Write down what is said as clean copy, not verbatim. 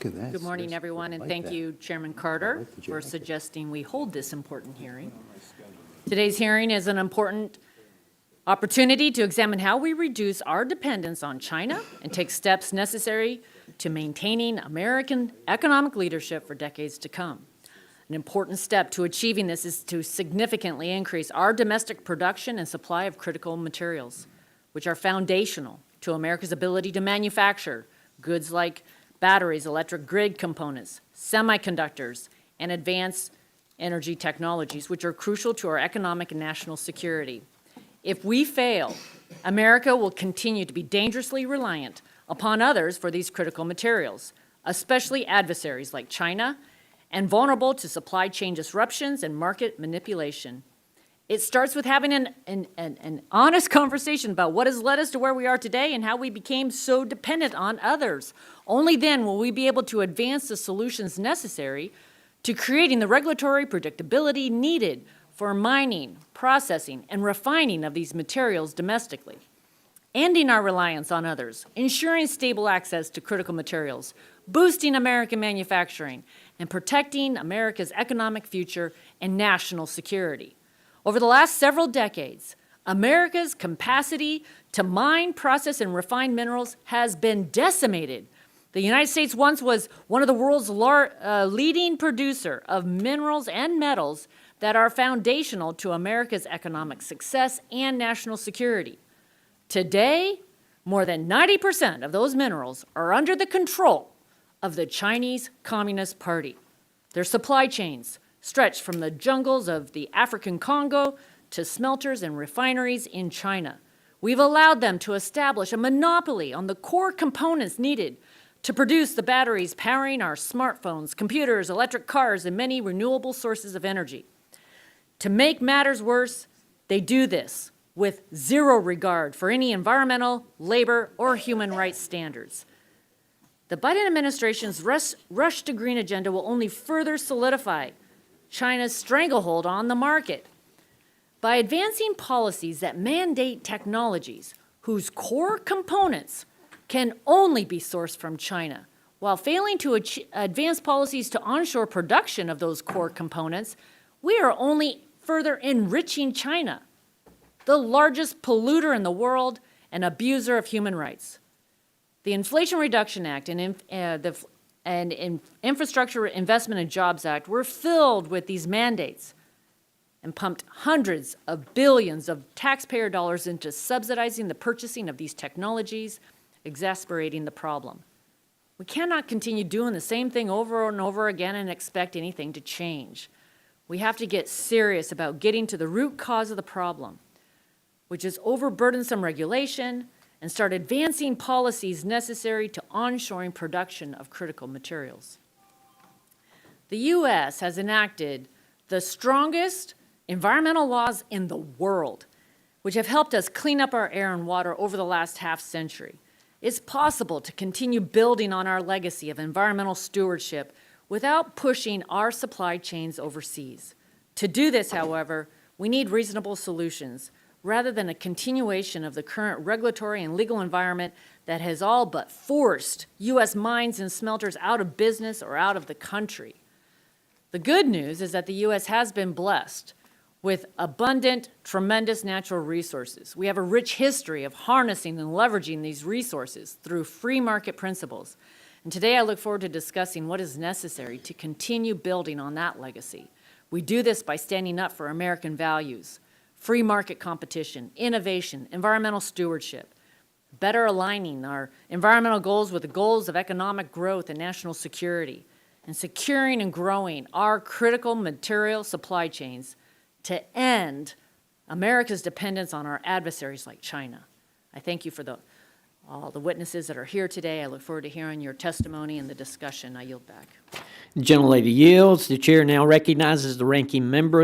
Look at that. Good morning, everyone, and thank you, Chairman Carter, for suggesting we hold this important hearing. Today's hearing is an important opportunity to examine how we reduce our dependence on China and take steps necessary to maintaining American economic leadership for decades to come. An important step to achieving this is to significantly increase our domestic production and supply of critical materials, which are foundational to America's ability to manufacture goods like batteries, electric grid components, semiconductors, and advanced energy technologies, which are crucial to our economic and national security. If we fail, America will continue to be dangerously reliant upon others for these critical materials, especially adversaries like China, and vulnerable to supply chain disruptions and market manipulation. It starts with having an honest conversation about what has led us to where we are today and how we became so dependent on others. Only then will we be able to advance the solutions necessary to creating the regulatory predictability needed for mining, processing, and refining of these materials domestically. Ending our reliance on others, ensuring stable access to critical materials, boosting American manufacturing, and protecting America's economic future and national security. Over the last several decades, America's capacity to mine, process, and refine minerals has been decimated. The United States once was one of the world's leading producer of minerals and metals that are foundational to America's economic success and national security. Today, more than 90% of those minerals are under the control of the Chinese Communist Party. Their supply chains stretch from the jungles of the African Congo to smelters and refineries in China. We've allowed them to establish a monopoly on the core components needed to produce the batteries powering our smartphones, computers, electric cars, and many renewable sources of energy. To make matters worse, they do this with zero regard for any environmental, labor, or human rights standards. The Biden administration's rush to green agenda will only further solidify China's stranglehold on the market. By advancing policies that mandate technologies whose core components can only be sourced from China, while failing to advance policies to onshore production of those core components, we are only further enriching China, the largest polluter in the world and abuser of human rights. The Inflation Reduction Act and Infrastructure Investment and Jobs Act were filled with these mandates and pumped hundreds of billions of taxpayer dollars into subsidizing the purchasing of these technologies, exacerbating the problem. We cannot continue doing the same thing over and over again and expect anything to change. We have to get serious about getting to the root cause of the problem, which is overburdensome regulation, and start advancing policies necessary to onshoring production of critical materials. The U.S. has enacted the strongest environmental laws in the world, which have helped us clean up our air and water over the last half century. It's possible to continue building on our legacy of environmental stewardship without pushing our supply chains overseas. To do this, however, we need reasonable solutions, rather than a continuation of the current regulatory and legal environment that has all but forced U.S. mines and smelters out of business or out of the country. The good news is that the U.S. has been blessed with abundant, tremendous natural resources. We have a rich history of harnessing and leveraging these resources through free market principles. And today I look forward to discussing what is necessary to continue building on that legacy. We do this by standing up for American values: free market competition, innovation, environmental stewardship, better aligning our environmental goals with the goals of economic growth and national security, and securing and growing our critical material supply chains to end America's dependence on our adversaries like China. I thank you for all the witnesses that are here today. I look forward to hearing your testimony and the discussion. I yield back. The gentlelady yields. The chair now recognizes the ranking member